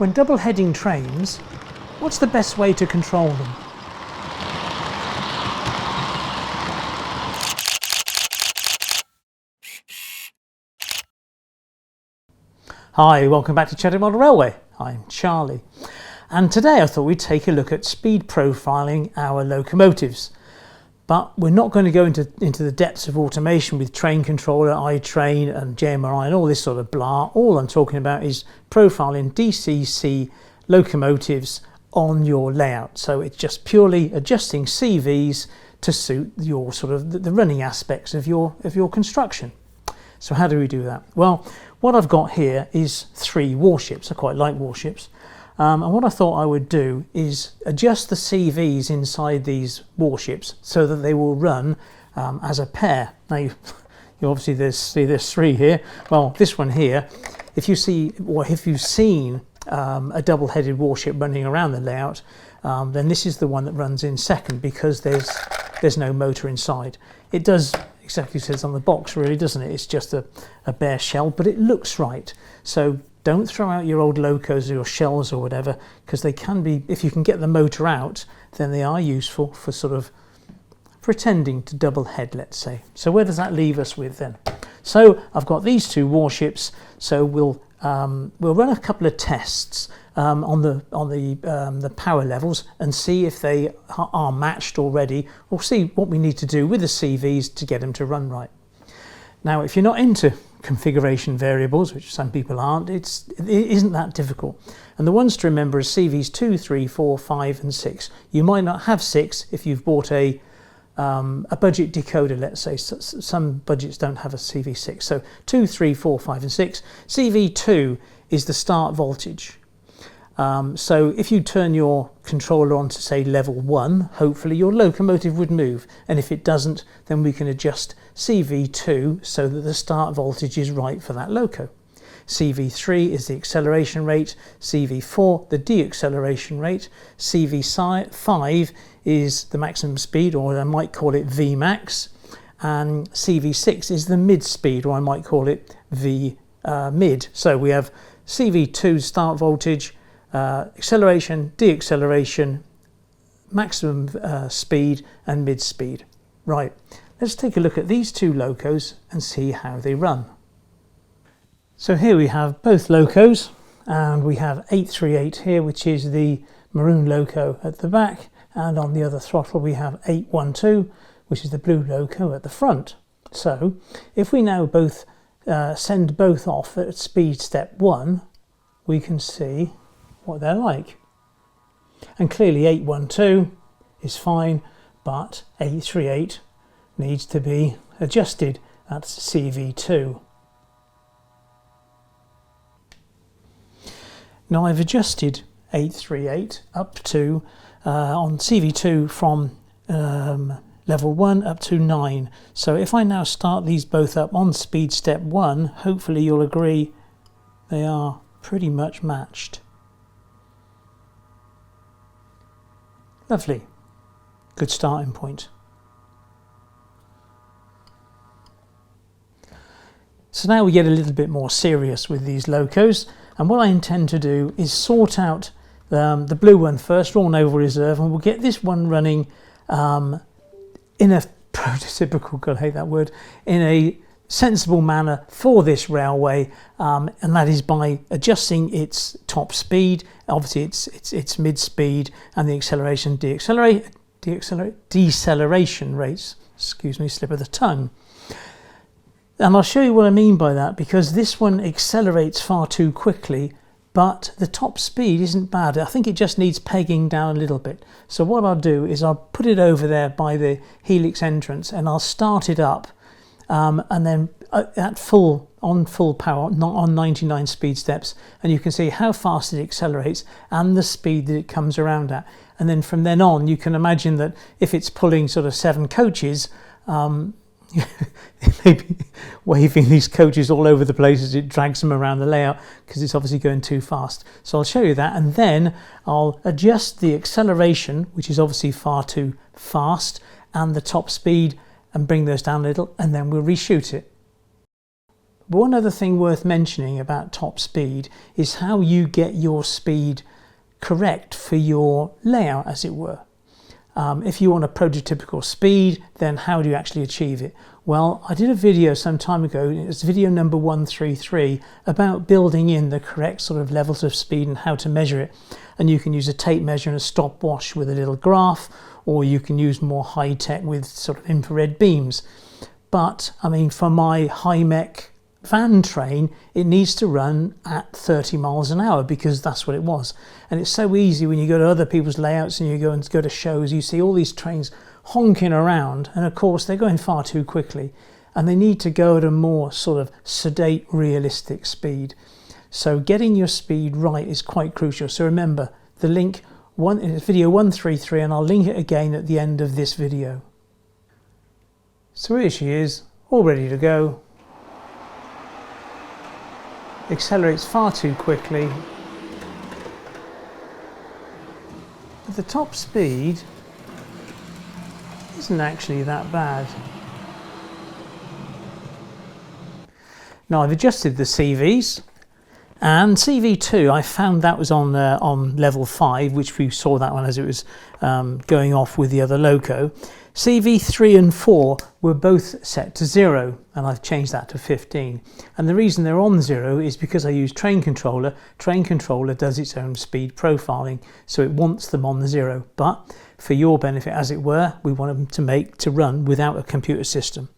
When double heading trains, what's the best way to control them? Hi, welcome back to Chadwick Model Railway. I'm Charlie, and today I thought we'd take a look at speed profiling our locomotives. But we're not going to go into the depths of automation with train controller, iTrain and JMRI and all this sort of blah. All I'm talking about is profiling DCC locomotives on your layout. So it's just purely adjusting CVs to suit your sort of the running aspects of your construction. So how do we do that? Well, what I've got here is 3 warships. I quite like warships. And what I thought I would do is adjust the CVs inside these warships so that they will run as a pair. Now, you obviously see there's 3 here. Well, this one here, if you've seen a double-headed warship running around the layout, then this is the one that runs in second because there's no motor inside. It does exactly says on the box, really, doesn't it? It's just a bare shell, but it looks right. So don't throw out your old locos or your shells or whatever, because they can be, if you can get the motor out, then they are useful for sort of pretending to double head, let's say. So where does that leave us with then? So I've got these 2 warships, so we'll run a couple of tests on the power levels and see if they are matched already, or see what we need to do with the CVs to get them to run right. Now, if you're not into configuration variables, which some people aren't, it isn't that difficult. And the ones to remember are CVs 2, 3, 4, 5 and 6. You might not have 6 if you've bought a budget decoder, let's say. Some budgets don't have a CV6. So 2, 3, 4, 5 and 6. CV2 is the start voltage. So if you turn your controller on to say level 1, hopefully your locomotive would move, and if it doesn't, then we can adjust CV2 so that the start voltage is right for that loco. CV3 is the acceleration rate, CV4 the deceleration rate, CV5 is the maximum speed, or I might call it Vmax, and CV6 is the mid speed, or I might call it V mid. So we have CV2 start voltage, acceleration, deceleration, maximum speed and mid speed. Right, let's take a look at these 2 locos and see how they run. So here we have both locos, and we have 838 here, which is the maroon loco at the back, and on the other throttle we have 812, which is the blue loco at the front. So if we now both send both off at speed step 1, we can see what they're like. And clearly 812 is fine, but 838 needs to be adjusted at CV2. Now I've adjusted 838 up to on CV2 from level 1 up to 9. So if I now start these both up on speed step 1, hopefully you'll agree they are pretty much matched. Lovely, good starting point. So now we get a little bit more serious with these locos, and what I intend to do is sort out the blue one first, Raw Naval Reserve, and we'll get this one running in a prototypical, God, I hate that word, in a sensible manner for this railway, and that is by adjusting its top speed, obviously its mid speed, and the acceleration deceleration rates, excuse me, slip of the tongue. And I'll show you what I mean by that, because this one accelerates far too quickly, but the top speed isn't bad. I think it just needs pegging down a little bit. So what I'll do is I'll put it over there by the Helix entrance, and I'll start it up, and then at full power, not on 99 speed steps, and you can see how fast it accelerates and the speed that it comes around at. And then from then on, you can imagine that if it's pulling sort of 7 coaches, it may be waving these coaches all over the place as it drags them around the layout, because it's obviously going too fast. So I'll show you that, and then I'll adjust the acceleration, which is obviously far too fast, and the top speed, and bring those down a little, and then we'll reshoot it. one other thing worth mentioning about top speed is how you get your speed correct for your layout, as it were. If you want a prototypical speed, then how do you actually achieve it? Well, I did a video some time ago, it's video number 133, about building in the correct sort of levels of speed and how to measure it. And you can use a tape measure and a stopwatch with a little graph, or you can use more high tech with sort of infrared beams. But I mean, for my high mech van train, it needs to run at 30 miles an hour because that's what it was. And it's so easy when you go to other people's layouts and you go to shows, you see all these trains honking around, and of course they're going far too quickly, and they need to go at a more sort of sedate, realistic speed. So getting your speed right is quite crucial. So remember, the link is video 133, and I'll link it again at the end of this video. So here she is, all ready to go. Accelerates far too quickly. But the top speed isn't actually that bad. Now I've adjusted the CVs, and CV2 I found that was on level 5, which we saw that one as it was going off with the other loco. CV3 and 4 were both set to 0, and I've changed that to 15. And the reason they're on 0 is because I use Train Controller. Train Controller does its own speed profiling, so it wants them on the 0. But for your benefit, as it were, we want them to run without a computer system.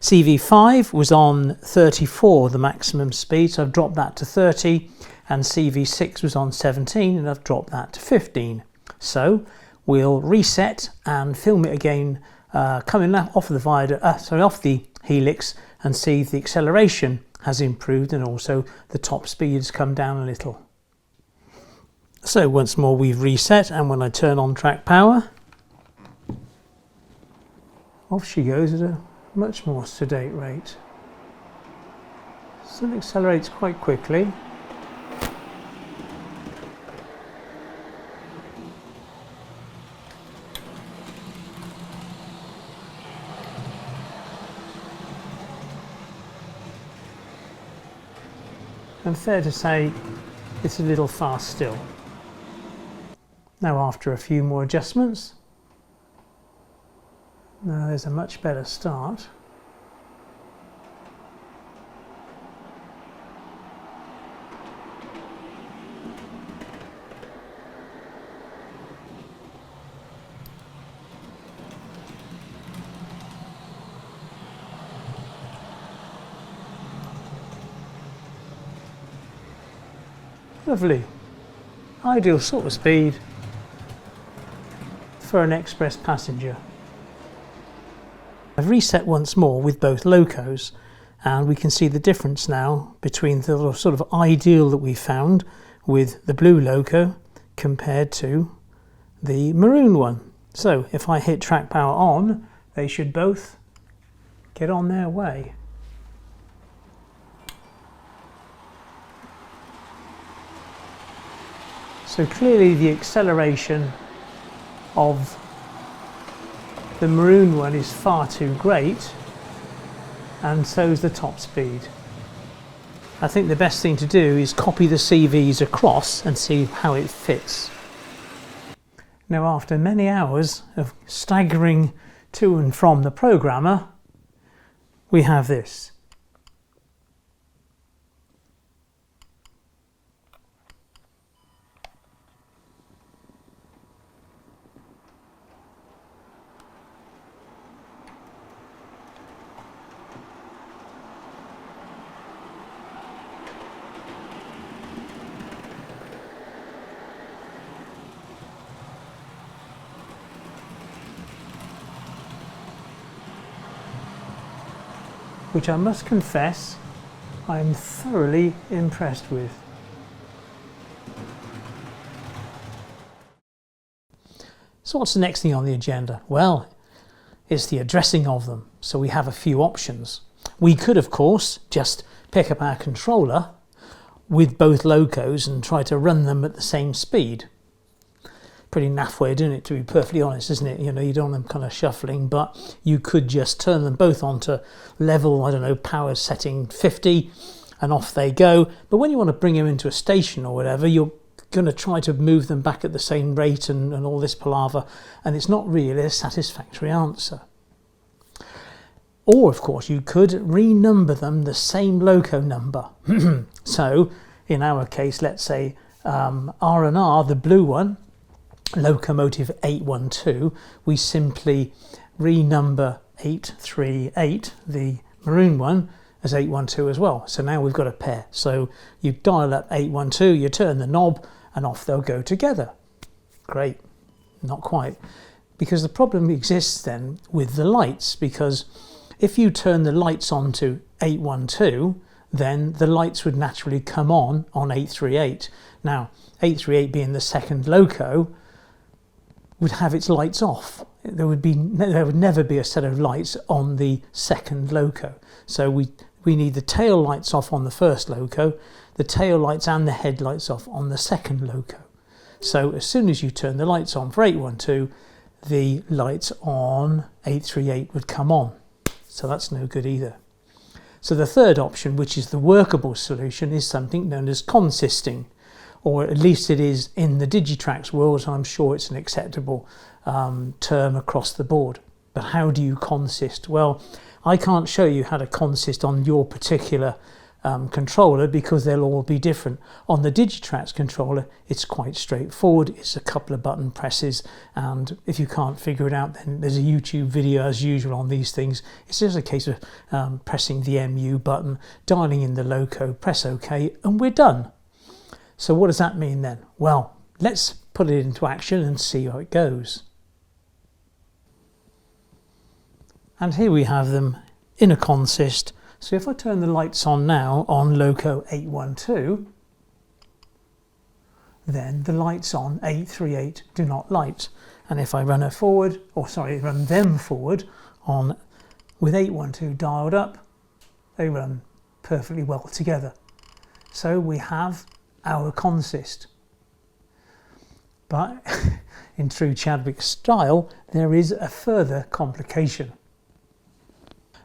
CV5 was on 34, the maximum speed, so I've dropped that to 30, and CV6 was on 17, and I've dropped that to 15. So we'll reset and film it again, coming off the Helix, and see if the acceleration has improved and also the top speed has come down a little. So once more we've reset, and when I turn on track power, off she goes at a much more sedate rate. So it accelerates quite quickly. And fair to say, it's a little fast still. Now after a few more adjustments, now there's a much better start. Lovely, ideal sort of speed for an express passenger. I've reset once more with both locos, and we can see the difference now between the sort of ideal that we found with the blue loco compared to the maroon one. So if I hit track power on, they should both get on their way. So clearly the acceleration of the maroon one is far too great, and so is the top speed. I think the best thing to do is copy the CVs across and see how it fits. Now after many hours of staggering to and from the programmer, we have this. Which I must confess I'm thoroughly impressed with. So what's the next thing on the agenda? Well, it's the addressing of them. So we have a few options. We could, of course, just pick up our controller with both locos and try to run them at the same speed. pretty naff way of doing it, to be perfectly honest, isn't it? You know, you don't want them kind of shuffling, but you could just turn them both onto level, I don't know, power setting 50, and off they go. But when you want to bring them into a station or whatever, you're going to try to move them back at the same rate and all this palaver, and it's not really a satisfactory answer. Or, of course, you could renumber them the same loco number. So, in our case, let's say R&R, the blue one, locomotive 812, we simply renumber 838, the maroon one, as 812 as well. So now we've got a pair. So you dial up 812, you turn the knob, and off they'll go together. Great. Not quite. Because the problem exists then with the lights, because if you turn the lights on to 812, then the lights would naturally come on 838. Now, 838 being the second loco would have its lights off. There would never be a set of lights on the second loco. So we need the tail lights off on the first loco, the tail lights and the headlights off on the second loco. So as soon as you turn the lights on for 812, the lights on 838 would come on. So that's no good either. So the third option, which is the workable solution, is something known as consisting, or at least it is in the Digitrax world, and I'm sure it's an acceptable term across the board. But how do you consist? Well, I can't show you how to consist on your particular controller because they'll all be different. On the Digitrax controller, it's quite straightforward. It's a couple of button presses, and if you can't figure it out, then there's a YouTube video as usual on these things. It's just a case of pressing the MU button, dialing in the loco, press OK, and we're done. So what does that mean then? Well, let's put it into action and see how it goes. And here we have them in a consist. So if I turn the lights on now on loco 812, then the lights on 838 do not light. And if I run them forward on with 812 dialed up, they run perfectly well together. So we have our consist. But in true Chadwick style, there is a further complication.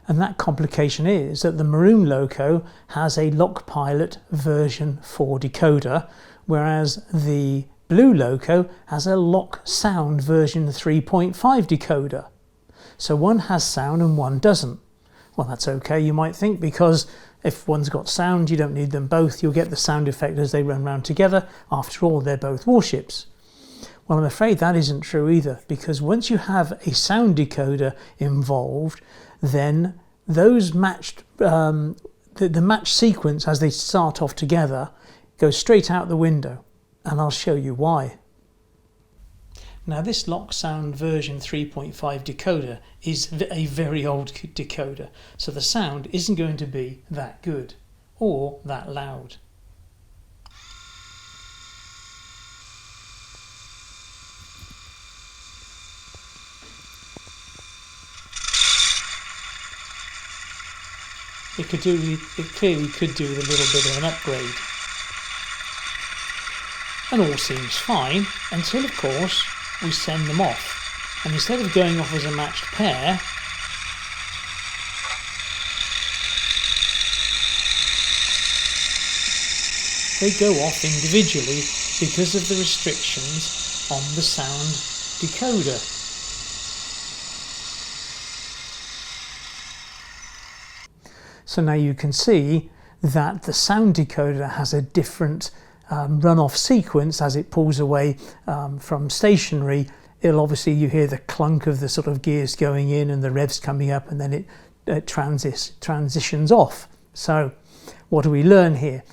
And that complication is that the maroon loco has a LockPilot version 4 decoder, whereas the blue loco has a Lock Sound version 3.5 decoder. So one has sound and one doesn't. Well, that's okay, you might think, because if one's got sound, you don't need them both. You'll get the sound effect as they run round together. After all, they're both warships. Well, I'm afraid that isn't true either, because once you have a sound decoder involved, then those matched, the match sequence as they start off together goes straight out the window, and I'll show you why. Now, this Lock Sound version 3.5 decoder is a very old decoder, so the sound isn't going to be that good or that loud. It clearly could do with a little bit of an upgrade. And all seems fine until, of course, we send them off. And instead of going off as a matched pair, they go off individually because of the restrictions on the sound decoder. So now you can see that the sound decoder has a different run-off sequence as it pulls away from stationary. It'll obviously, you hear the clunk of the sort of gears going in and the revs coming up, and then it transitions off. So what do we learn here?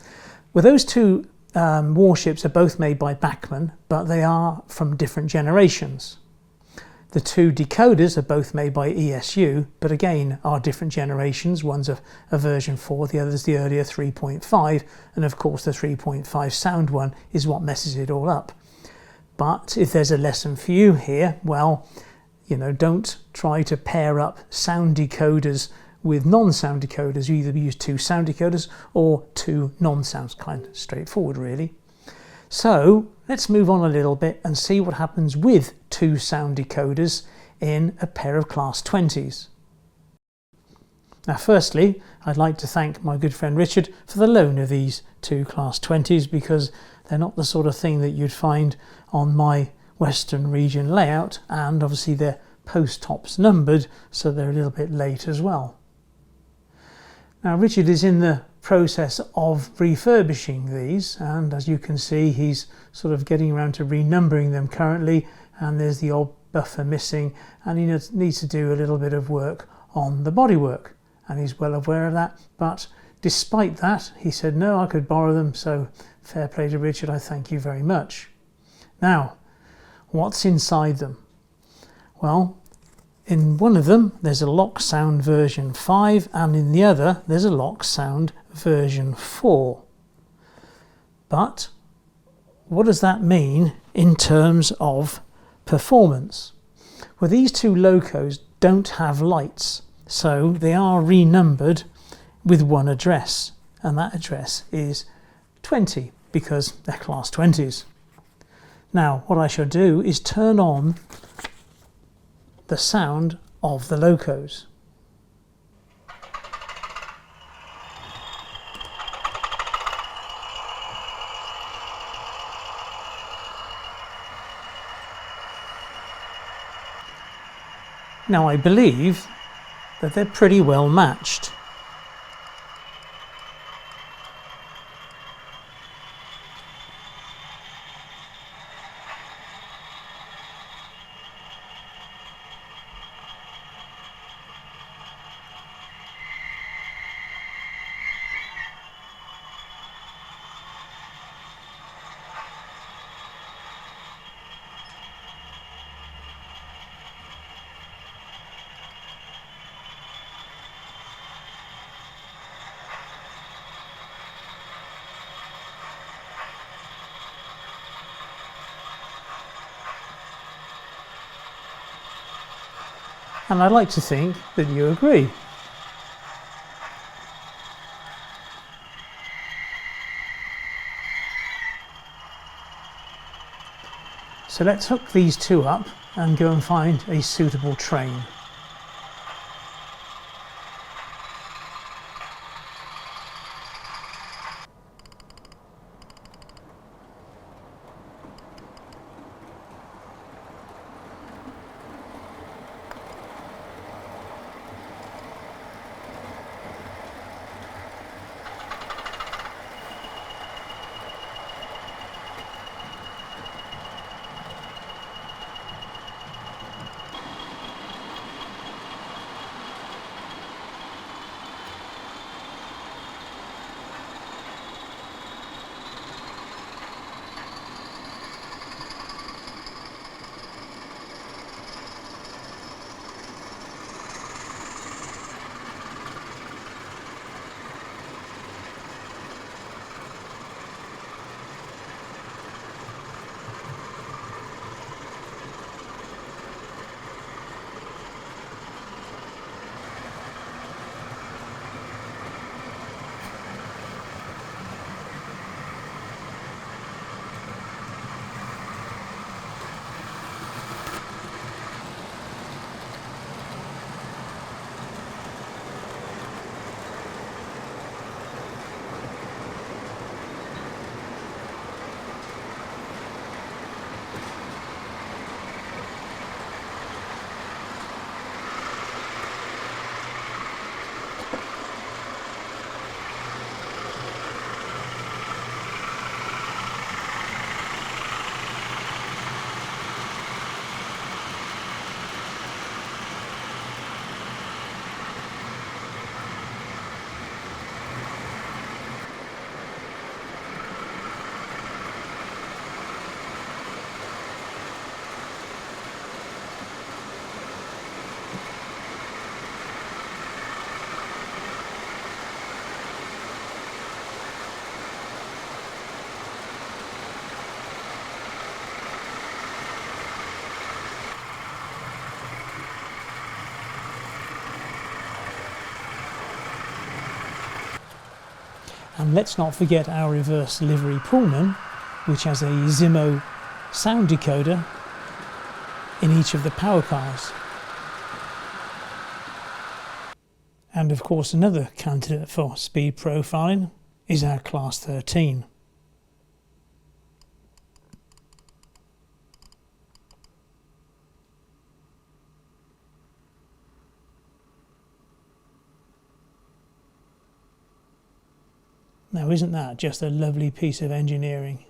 Well, those two warships are both made by Bachmann, but they are from different generations. The two decoders are both made by ESU, but again are different generations. One's a version 4, the other's the earlier 3.5, and of course the 3.5 sound one is what messes it all up. But if there's a lesson for you here, well, you know, don't try to pair up sound decoders with non-sound decoders. You either use two sound decoders or two non-sounds, kind of straightforward really. So let's move on a little bit and see what happens with two sound decoders in a pair of Class 20s. Now firstly, I'd like to thank my good friend Richard for the loan of these two Class 20s, because they're not the sort of thing that you'd find on my Western region layout, and obviously they're post tops numbered, so they're a little bit late as well. Now Richard is in the process of refurbishing these, and as you can see he's sort of getting around to renumbering them currently, and there's the old buffer missing, and he needs to do a little bit of work on the bodywork, and he's well aware of that. But despite that, he said no, I could borrow them, so fair play to Richard, I thank you very much. Now, what's inside them? Well, in one of them there's a lock sound version 5, and in the other there's a lock sound version 4. But what does that mean in terms of performance? Well, these two locos don't have lights, so they are renumbered with one address, and that address is 20 because they're Class 20s. Now what I shall do is turn on the sound of the locos. Now I believe that they're pretty well matched. And I'd like to think that you agree. So let's hook these two up and go and find a suitable train. And let's not forget our reverse livery Pullman, which has a Zimmo sound decoder in each of the power cars. And of course another candidate for speed profiling is our Class 13. Now isn't that just a lovely piece of engineering?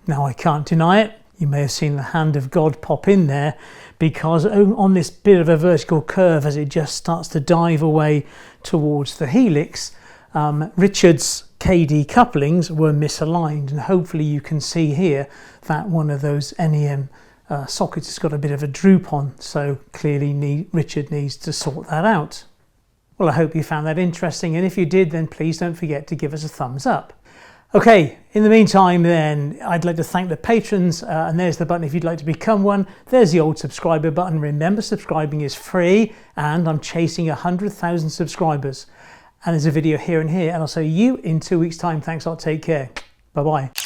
Now I can't deny it, you may have seen the hand of God pop in there, because on this bit of a vertical curve as it just starts to dive away towards the Helix, Richard's KD couplings were misaligned, and hopefully you can see here that one of those NEM sockets has got a bit of a droop on, so clearly Richard needs to sort that out. Well, I hope you found that interesting, and if you did, then please don't forget to give us a thumbs up. Okay, in the meantime then, I'd like to thank the patrons, and there's the button if you'd like to become one. There's the old subscriber button. Remember, subscribing is free, and I'm chasing 100,000 subscribers. And there's a video here and here, and I'll see you in 2 weeks' time. Thanks a lot, take care. Bye-bye.